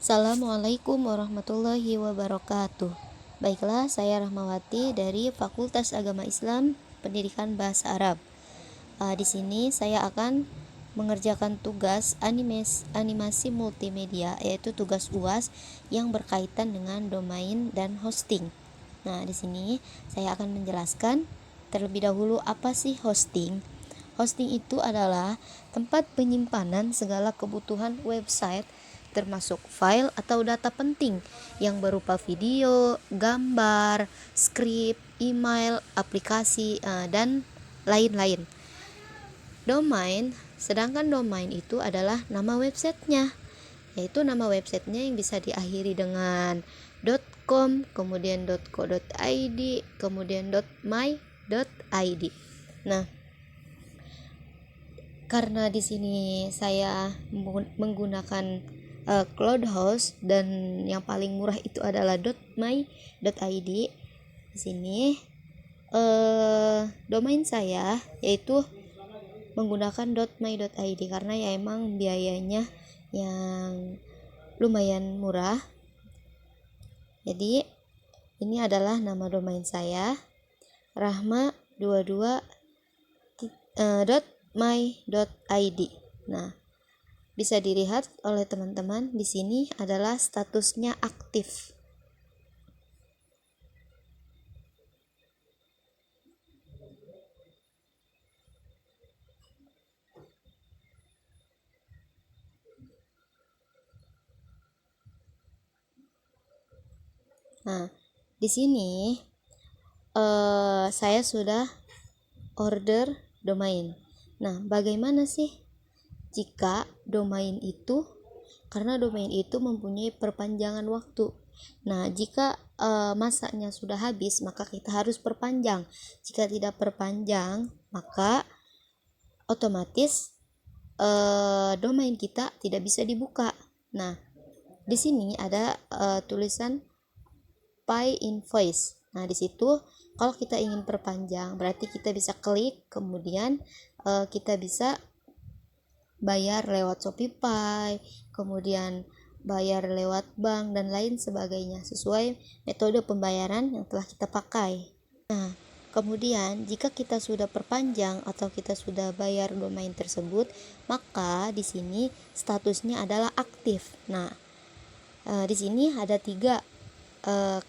Assalamualaikum warahmatullahi wabarakatuh. Baiklah, saya Rahmawati dari Fakultas Agama Islam Pendidikan Bahasa Arab. Di sini saya akan mengerjakan tugas animasi multimedia, yaitu tugas UAS yang berkaitan dengan domain dan hosting. Nah, di sini saya akan menjelaskan terlebih dahulu apa sih hosting. Hosting itu adalah tempat penyimpanan segala kebutuhan website termasuk file atau data penting yang berupa video, gambar, skrip, email, aplikasi, dan lain-lain. Sedangkan domain itu adalah nama websitenya, yaitu nama websitenya yang bisa diakhiri dengan .com, kemudian .co.id, kemudian .my.id. Nah, karena di sini saya menggunakan Cloudhost dan yang paling murah itu adalah .my.id. Di sini domain saya yaitu menggunakan .my.id karena ya emang biayanya yang lumayan murah. Jadi ini adalah nama domain saya, rahma22.my.id. Nah, bisa dilihat oleh teman-teman di sini adalah statusnya aktif. Nah, di sini saya sudah order domain. Nah, bagaimana sih jika domain itu, karena domain itu mempunyai perpanjangan waktu. Nah, jika masanya sudah habis, maka kita harus perpanjang. Jika tidak perpanjang, maka otomatis domain kita tidak bisa dibuka. Nah, di sini ada tulisan pay invoice. Nah, di situ kalau kita ingin perpanjang, berarti kita bisa klik, kemudian kita bisa bayar lewat Shopee, kemudian bayar lewat bank dan lain sebagainya sesuai metode pembayaran yang telah kita pakai. Nah, kemudian jika kita sudah perpanjang atau kita sudah bayar domain tersebut, maka di sini statusnya adalah aktif. Nah, di sini ada 3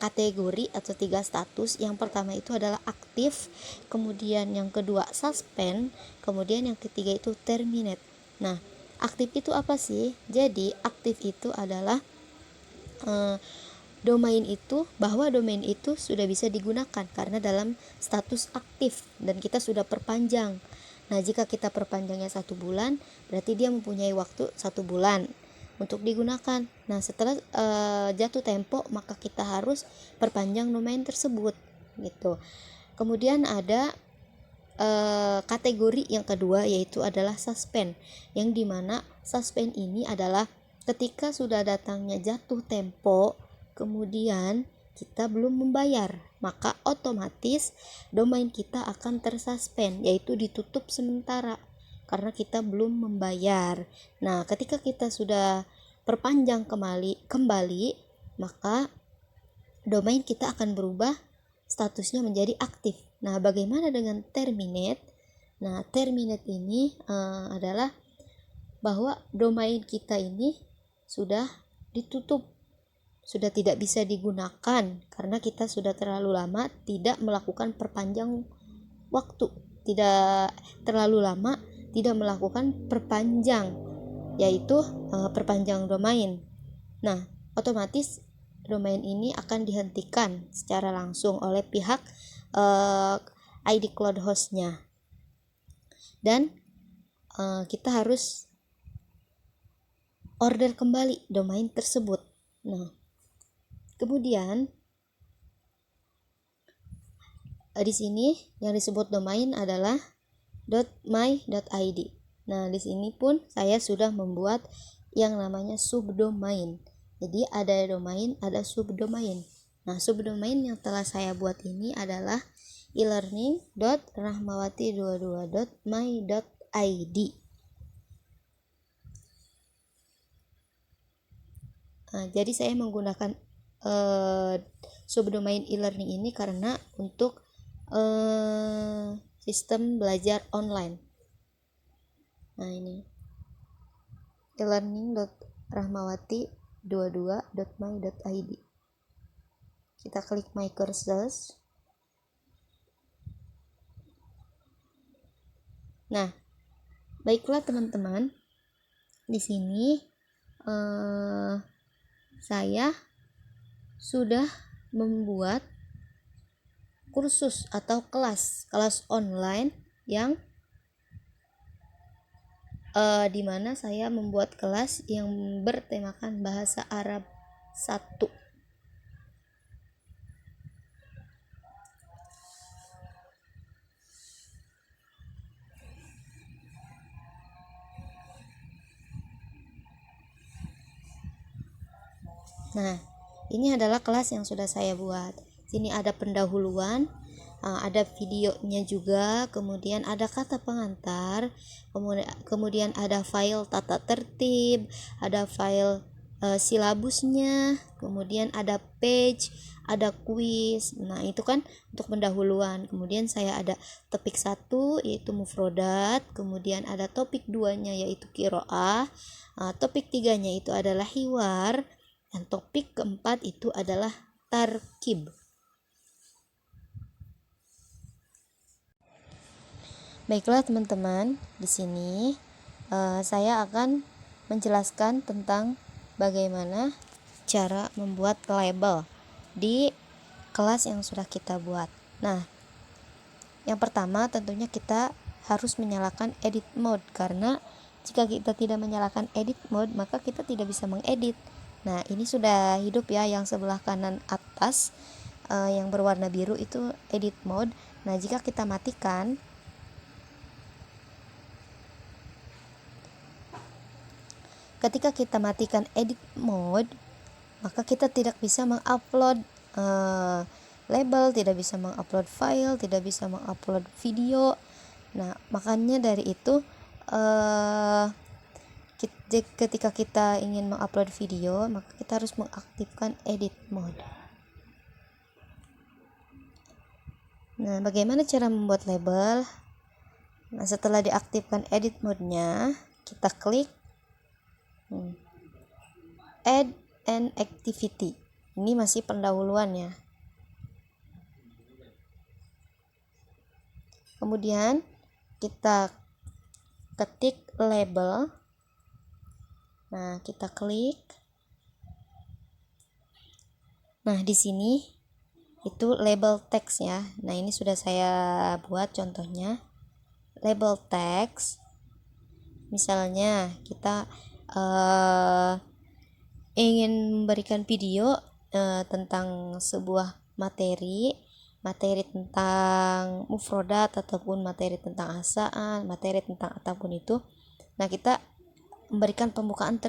kategori atau 3 status. Yang pertama itu adalah aktif, kemudian yang kedua suspend, kemudian yang ketiga itu terminate. Nah, aktif itu apa sih? Jadi aktif itu adalah domain itu sudah bisa digunakan karena dalam status aktif dan kita sudah perpanjang. Nah, jika kita perpanjangnya 1 bulan, berarti dia mempunyai waktu 1 bulan untuk digunakan. Nah, setelah jatuh tempo, maka kita harus perpanjang domain tersebut gitu. Kemudian ada kategori yang kedua, yaitu adalah suspend, yang dimana suspend ini adalah ketika sudah datangnya jatuh tempo kemudian kita belum membayar, maka otomatis domain kita akan tersuspend, yaitu ditutup sementara karena kita belum membayar. Nah, ketika kita sudah perpanjang kembali, maka domain kita akan berubah statusnya menjadi aktif. Nah, bagaimana dengan terminate? Nah, terminate ini adalah bahwa domain kita ini sudah ditutup, sudah tidak bisa digunakan karena kita sudah terlalu lama tidak melakukan perpanjang waktu, tidak terlalu lama tidak melakukan perpanjang, yaitu perpanjang domain. Nah, otomatis domain ini akan dihentikan secara langsung oleh pihak ID Cloud hostnya, dan kita harus order kembali domain tersebut. Nah, kemudian di sini yang disebut domain adalah .my.id. Nah, di sini pun saya sudah membuat yang namanya subdomain. Jadi ada domain, ada subdomain. Nah, subdomain yang telah saya buat ini adalah e-learning.rahmawati22.my.id. Jadi saya menggunakan subdomain e-learning ini karena untuk sistem belajar online. Nah, ini elearning.rahmawati22.my.id. Kita klik my courses. Nah, baiklah teman-teman, di sini saya sudah membuat kursus atau kelas online yang dimana saya membuat kelas yang bertemakan bahasa Arab 1. Nah, ini adalah kelas yang sudah saya buat. Sini ada pendahuluan, ada videonya juga, kemudian ada kata pengantar, kemudian ada file tata tertib, ada file silabusnya, kemudian ada page, ada kuis. Nah, itu kan untuk pendahuluan. Kemudian saya ada topik 1 yaitu mufrodat, kemudian ada topik 2-nya yaitu qiraah, topik 3-nya itu adalah hiwar, dan topik keempat itu adalah tarkib. Baiklah teman-teman, di sini saya akan menjelaskan tentang bagaimana cara membuat label di kelas yang sudah kita buat. Nah, yang pertama tentunya kita harus menyalakan edit mode, karena jika kita tidak menyalakan edit mode maka kita tidak bisa mengedit. Nah, ini sudah hidup ya, yang sebelah kanan atas yang berwarna biru itu edit mode. Nah, jika kita matikan, ketika kita matikan edit mode, maka kita tidak bisa mengupload label, tidak bisa mengupload file, tidak bisa mengupload video. Nah, makanya dari itu ketika kita ingin mengupload video, maka kita harus mengaktifkan edit mode. Nah, bagaimana cara membuat label? Nah, setelah diaktifkan edit mode-nya, kita klik add an activity. Ini masih pendahuluan ya. Kemudian kita ketik label. Nah, kita klik. Nah, di sini itu label teks ya. Nah, ini sudah saya buat contohnya. Label teks. Misalnya kita ingin memberikan video tentang sebuah materi tentang mufrodat ataupun materi tentang asaan, materi tentang apapun itu. Nah, kita memberikan pembukaan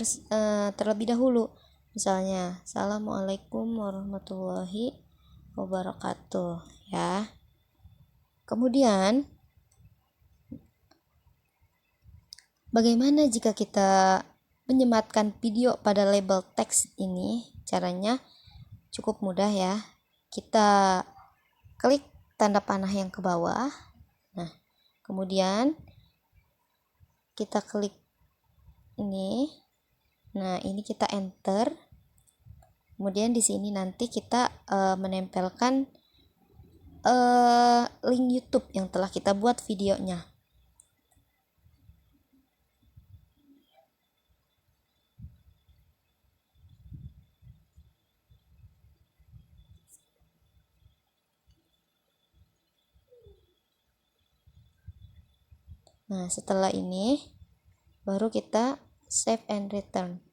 terlebih dahulu. Misalnya, Assalamualaikum warahmatullahi wabarakatuh ya. Kemudian bagaimana jika kita menyematkan video pada label teks ini? Caranya cukup mudah ya. Kita klik tanda panah yang ke bawah. Nah, kemudian kita klik ini. Nah, ini kita enter. Kemudian di sini nanti kita menempelkan link YouTube yang telah kita buat videonya. Nah, setelah ini baru kita save and return.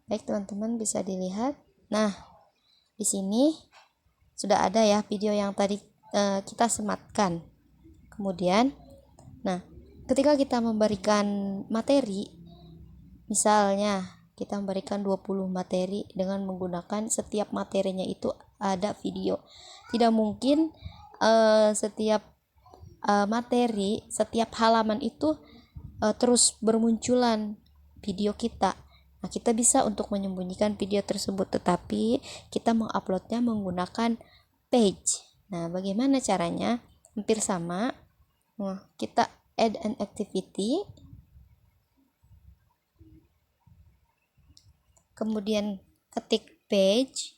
Baik teman-teman, bisa dilihat. Nah, di sini sudah ada ya video yang tadi kita sematkan. Kemudian, nah, ketika kita memberikan materi, misalnya kita memberikan 20 materi dengan menggunakan setiap materinya itu ada video. Tidak mungkin setiap materi, setiap halaman itu terus bermunculan video kita. Nah, kita bisa untuk menyembunyikan video tersebut, tetapi kita menguploadnya menggunakan page. Nah, bagaimana caranya? Hampir sama. Nah, kita add an activity, kemudian ketik page,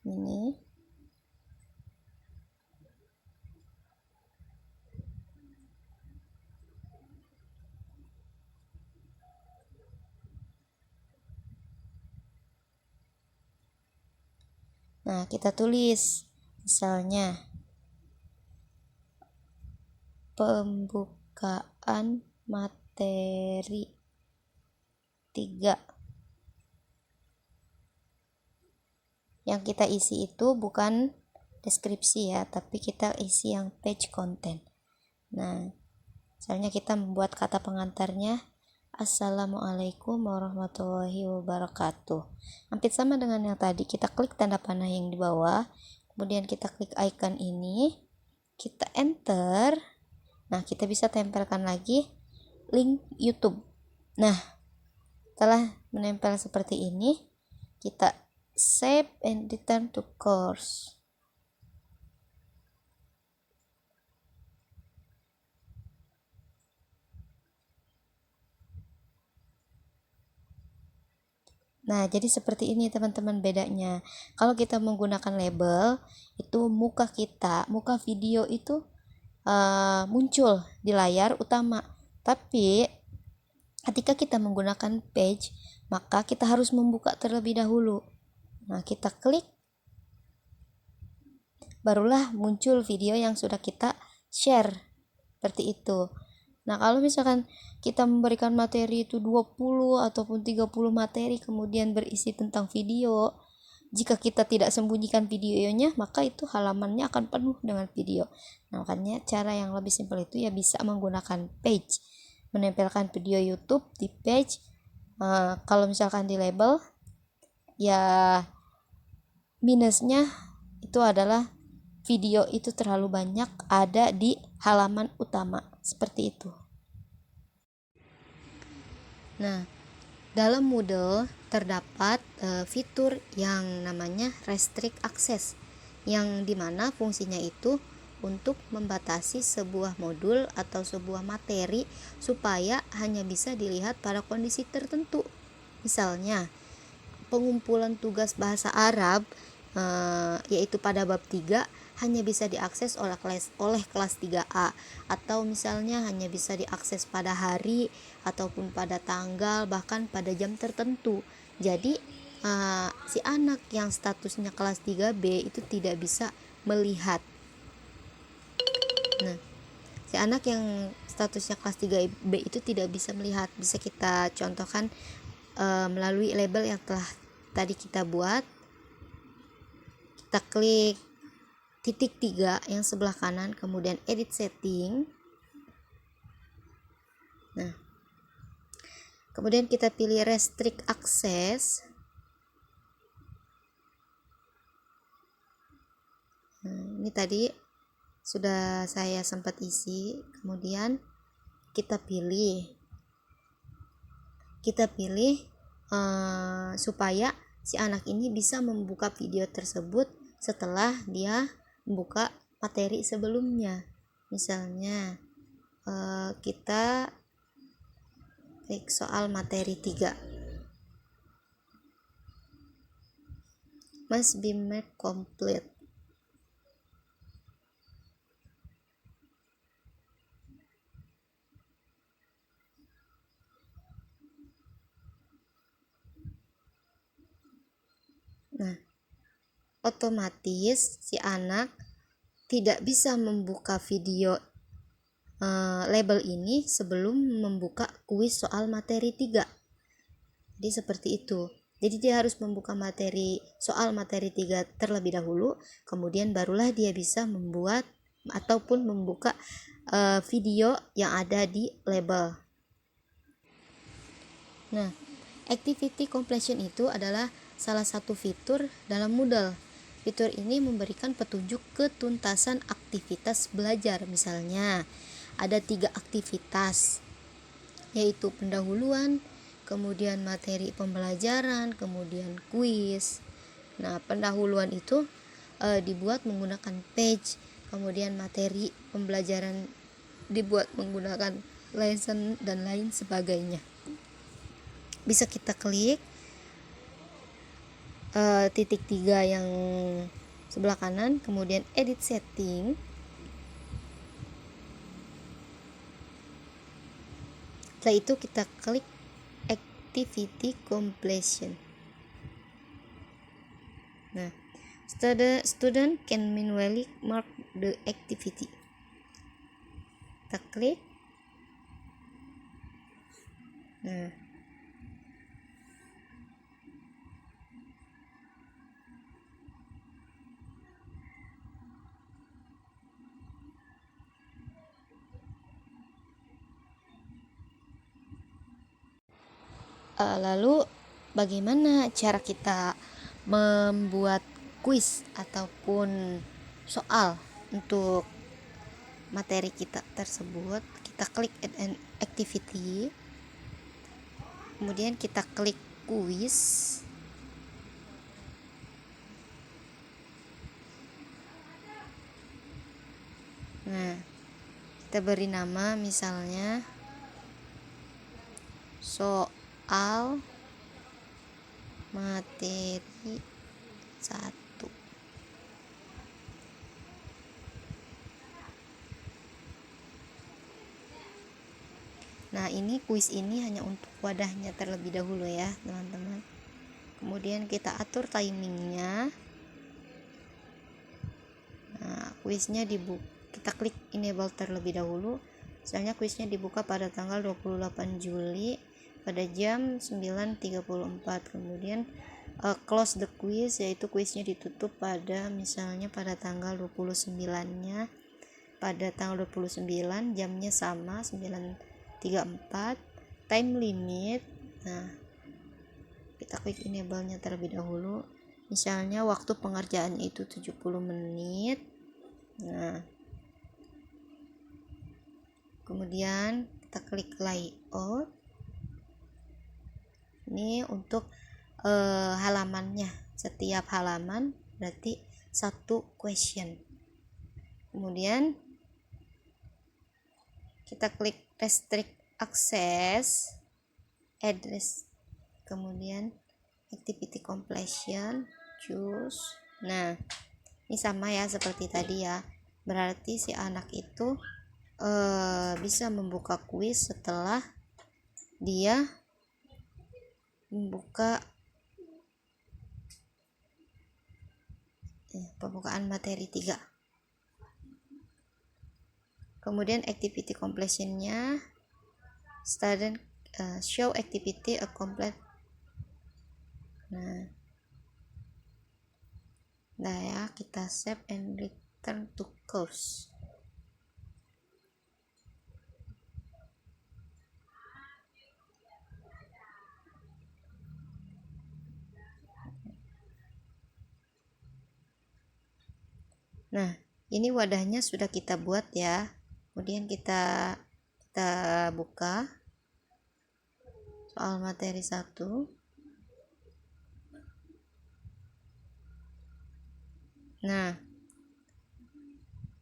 ini. Nah, kita tulis misalnya pembukaan materi 3. Yang kita isi itu bukan deskripsi ya, tapi kita isi yang page content. Nah, misalnya kita membuat kata pengantarnya Assalamualaikum warahmatullahi wabarakatuh. Hampir sama dengan yang tadi, kita klik tanda panah yang di bawah, kemudian kita klik icon ini, kita enter. Nah, kita bisa tempelkan lagi link YouTube. Nah, setelah menempel seperti ini, kita save and return to course. Nah, jadi seperti ini teman-teman bedanya. Kalau kita menggunakan label, itu muka kita, muka video itu muncul di layar utama. Tapi ketika kita menggunakan page, maka kita harus membuka terlebih dahulu. Nah, kita klik, barulah muncul video yang sudah kita share. Seperti itu. Nah, kalau misalkan kita memberikan materi itu 20 ataupun 30 materi kemudian berisi tentang video, jika kita tidak sembunyikan videonya, maka itu halamannya akan penuh dengan video. Nah, makanya cara yang lebih simpel itu ya bisa menggunakan page, menempelkan video YouTube di page. Kalau misalkan di label, ya minusnya itu adalah video itu terlalu banyak ada di halaman utama, seperti itu. Nah, dalam Moodle terdapat fitur yang namanya restrict access, yang dimana fungsinya itu untuk membatasi sebuah modul atau sebuah materi supaya hanya bisa dilihat pada kondisi tertentu. Misalnya, pengumpulan tugas bahasa Arab yaitu pada bab 3 hanya bisa diakses oleh kelas 3A, atau misalnya hanya bisa diakses pada hari ataupun pada tanggal, bahkan pada jam tertentu. Jadi si anak yang statusnya kelas 3B itu tidak bisa melihat. Nah, si anak yang statusnya kelas 3B itu tidak bisa melihat. Bisa kita contohkan melalui label yang telah tadi kita buat. Kita klik titik 3 yang sebelah kanan, kemudian edit setting. Nah, kemudian kita pilih restrict access. Nah, ini tadi sudah saya sempat isi. Kemudian kita pilih supaya si anak ini bisa membuka video tersebut setelah dia membuka materi sebelumnya. Misalnya kita klik soal materi 3, must be made complete. Nah, otomatis si anak tidak bisa membuka video label ini sebelum membuka kuis soal materi 3. Jadi seperti itu. Jadi dia harus membuka soal materi 3 terlebih dahulu, kemudian barulah dia bisa membuat ataupun membuka video yang ada di label. Nah, activity completion itu adalah salah satu fitur dalam Moodle. Fitur ini memberikan petunjuk ketuntasan aktivitas belajar. Misalnya, ada 3 aktivitas, yaitu pendahuluan, kemudian materi pembelajaran, kemudian kuis. Nah, pendahuluan itu dibuat menggunakan page, kemudian materi pembelajaran dibuat menggunakan lesson dan lain sebagainya. Bisa kita klik titik 3 yang sebelah kanan, kemudian edit setting. Setelah itu kita klik activity completion. Nah, student can manually mark the activity. Kita klik. Nah, lalu bagaimana cara kita membuat kuis ataupun soal untuk materi kita tersebut? Kita klik add an activity, kemudian kita klik kuis. Nah, kita beri nama misalnya soal materi 1. Nah, ini kuis ini hanya untuk wadahnya terlebih dahulu ya teman-teman. Kemudian kita atur timingnya. Nah, kuisnya kita klik enable terlebih dahulu. Misalnya kuisnya dibuka pada tanggal 28 Juli pada jam 9.34. Kemudian close the quiz, yaitu kuisnya ditutup pada misalnya pada tanggal 29-nya. Pada tanggal 29 jamnya sama 9.34. Time limit. Nah, kita klik enable-nya terlebih dahulu. Misalnya waktu pengerjaannya itu 70 menit. Nah, kemudian kita klik layout. Ini untuk halamannya. Setiap halaman berarti 1 question. Kemudian kita klik restrict access, address, kemudian activity completion, choose. Nah, ini sama ya seperti tadi ya. Berarti si anak itu bisa membuka kuis setelah dia membuka pembukaan materi 3. Kemudian activity completion-nya student show activity a complete. Nah ya, kita save and return to course. Nah, ini wadahnya sudah kita buat ya. Kemudian kita buka soal materi 1. Nah,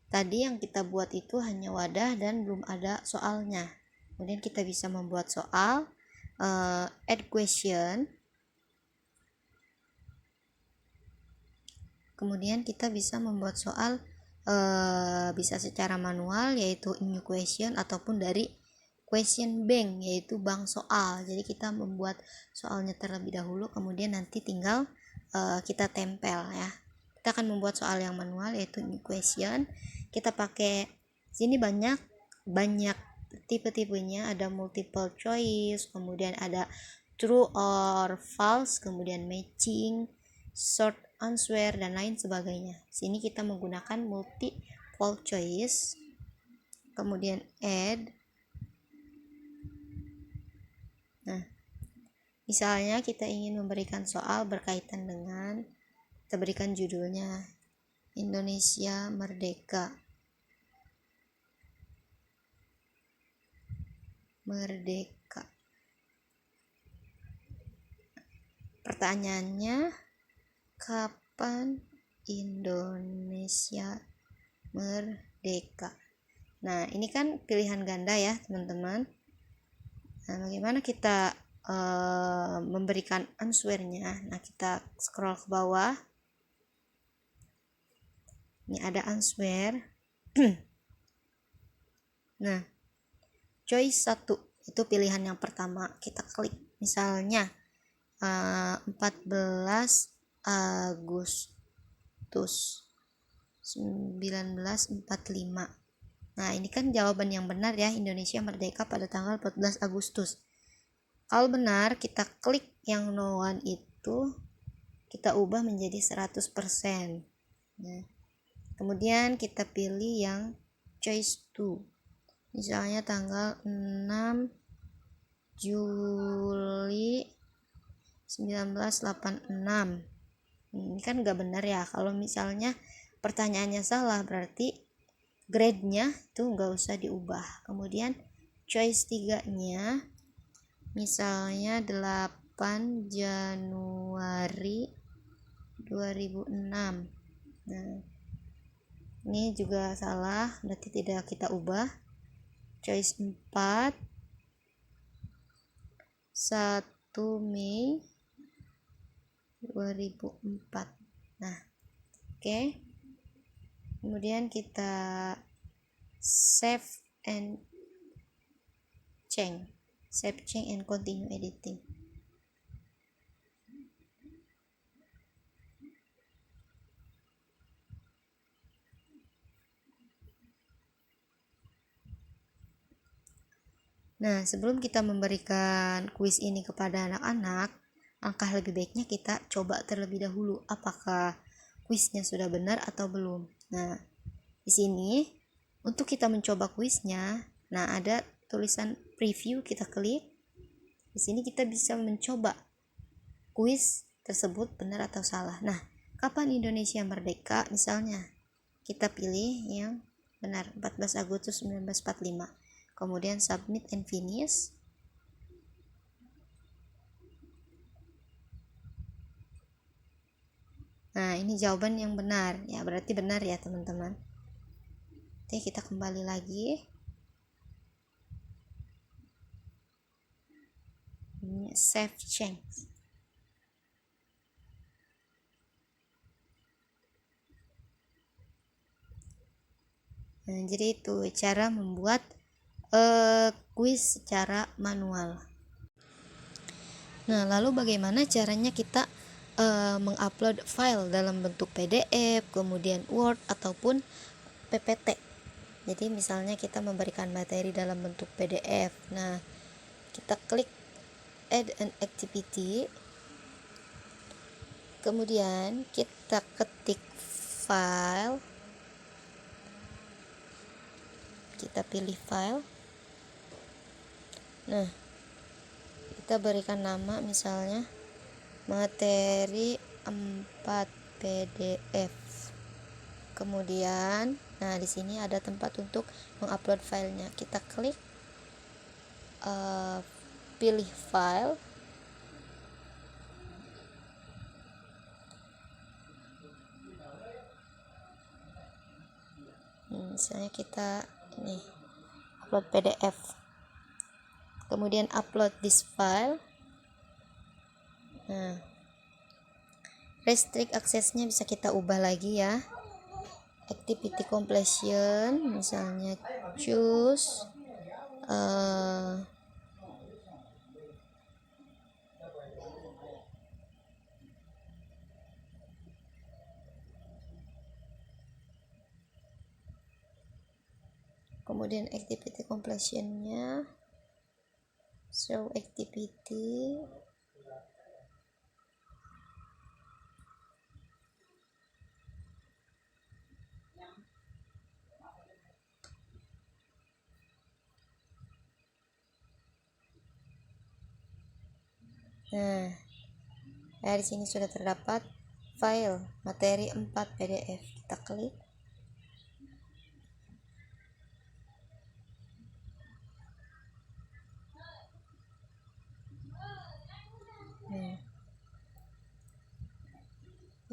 tadi yang kita buat itu hanya wadah dan belum ada soalnya. Kemudian kita bisa membuat soal, add question. Kemudian kita bisa membuat soal bisa secara manual, yaitu new question, ataupun dari question bank, yaitu bank soal. Jadi kita membuat soalnya terlebih dahulu, kemudian nanti tinggal kita tempel ya. Kita akan membuat soal yang manual, yaitu new question. Kita pakai sini banyak tipe-tipenya, ada multiple choice, kemudian ada true or false, kemudian matching, short answer, dan lain sebagainya. Sini kita menggunakan multiple choice. Kemudian add. Nah, Misalnya kita ingin memberikan soal berkaitan dengan, kita berikan judulnya Indonesia Merdeka. Merdeka. Pertanyaannya, kapan Indonesia merdeka? Nah, ini kan pilihan ganda ya, teman-teman. Nah, bagaimana kita memberikan answernya? Nah, kita scroll ke bawah. Ini ada answer. Nah, choice 1 itu pilihan yang pertama, kita klik. Misalnya 14 Agustus 1945. Nah, ini kan jawaban yang benar ya, Indonesia merdeka pada tanggal 14 Agustus. Kalau benar, kita klik yang no one itu, kita ubah menjadi 100%. Nah, kemudian kita pilih yang choice 2. Misalnya tanggal 6 Juli 1986. Ini kan nggak benar ya. Kalau misalnya pertanyaannya salah, berarti grade-nya itu nggak usah diubah. Kemudian choice 3-nya misalnya 8 Januari 2006. Nah, ini juga salah, berarti tidak kita ubah. Choice 4 1 Mei 2004. Nah, oke. Kemudian kita save change and continue editing. Nah, sebelum kita memberikan kuis ini kepada anak-anak, langkah lebih baiknya kita coba terlebih dahulu apakah kuisnya sudah benar atau belum. Nah, di sini untuk kita mencoba kuisnya, nah ada tulisan preview, kita klik. Di sini kita bisa mencoba kuis tersebut benar atau salah. Nah, kapan Indonesia merdeka? Misalnya kita pilih yang benar, 14 Agustus 1945. Kemudian submit and finish. Nah, ini jawaban yang benar ya, berarti benar ya teman-teman. Oke, kita kembali lagi. Ini save change. Nah, jadi itu cara membuat kuis secara manual. Nah, lalu bagaimana caranya kita mengupload file dalam bentuk PDF, kemudian Word ataupun PPT. Jadi misalnya kita memberikan materi dalam bentuk PDF. Nah, kita klik add an activity. Kemudian kita ketik file. Kita pilih file. Nah, kita berikan nama misalnya materi 4 PDF. Kemudian, nah di sini ada tempat untuk mengupload filenya. Kita klik pilih file. Misalnya kita ini upload PDF. Kemudian upload this file. Nah, restrict aksesnya bisa kita ubah lagi ya. Activity completion misalnya choose kemudian activity completionnya show activity. Nah, di sini sudah terdapat file materi 4 PDF. Kita klik.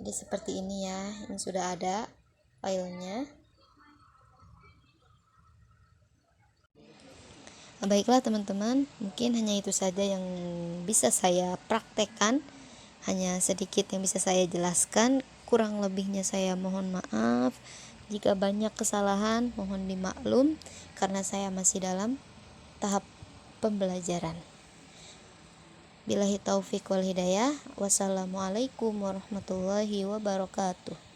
Jadi seperti ini ya, ini sudah ada filenya. Baiklah teman-teman, mungkin hanya itu saja yang bisa saya praktekkan, hanya sedikit yang bisa saya jelaskan. Kurang lebihnya saya mohon maaf. Jika banyak kesalahan mohon dimaklum karena saya masih dalam tahap pembelajaran. Billahi taufik wal hidayah. Wassalamualaikum warahmatullahi wabarakatuh.